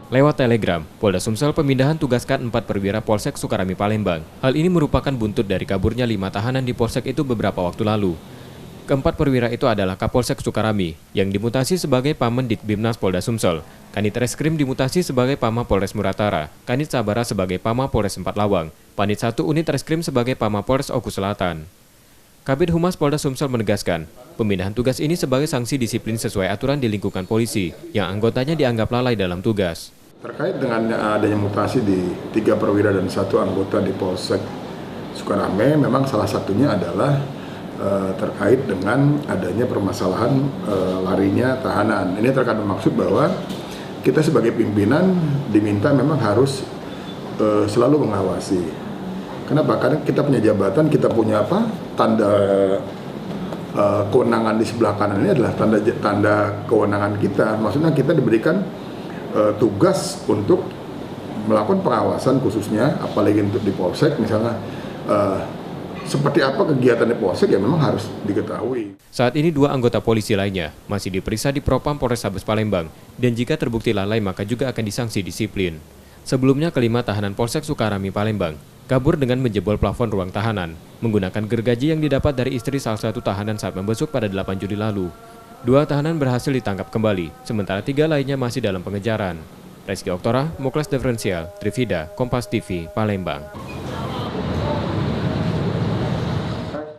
Lewat telegram, Polda Sumsel pemindahan tugaskan 4 perwira Polsek Sukarami Palembang. Hal ini merupakan buntut dari kaburnya 5 tahanan di Polsek itu beberapa waktu lalu. Keempat perwira itu adalah Kapolsek Sukarami, yang dimutasi sebagai Pamen Ditbimnas Polda Sumsel, Kanit Reskrim dimutasi sebagai Pama Polres Muratara, Kanit Sabara sebagai Pama Polres 4 Lawang, Panit 1 Unit Reskrim sebagai Pama Polres Oku Selatan. Kabid Humas Polda Sumsel menegaskan, pemindahan tugas ini sebagai sanksi disiplin sesuai aturan di lingkungan polisi, yang anggotanya dianggap lalai dalam tugas. Terkait dengan adanya mutasi di 3 perwira dan 1 anggota di Polsek Sukarame, memang salah satunya adalah terkait dengan adanya permasalahan larinya tahanan. Ini terkait maksud bahwa kita sebagai pimpinan diminta memang harus selalu mengawasi. Kenapa? Karena kita punya jabatan, kita punya tanda kewenangan di sebelah kanan ini adalah tanda kewenangan kita. Maksudnya kita diberikan tugas untuk melakukan pengawasan khususnya, apalagi untuk di Polsek misalnya. Seperti apa kegiatan di Polsek ya memang harus diketahui. Saat ini 2 anggota polisi lainnya masih diperiksa di Propam Polrestabes Palembang, dan jika terbukti lalai maka juga akan disanksi disiplin. Sebelumnya kelima tahanan Polsek Sukarami Palembang kabur dengan menjebol plafon ruang tahanan, menggunakan gergaji yang didapat dari istri salah satu tahanan saat membesuk pada 8 Juli lalu. 2 tahanan berhasil ditangkap kembali, sementara 3 lainnya masih dalam pengejaran. Reski Oktora, Muklas Diferensial, Trivida, Kompas TV, Palembang.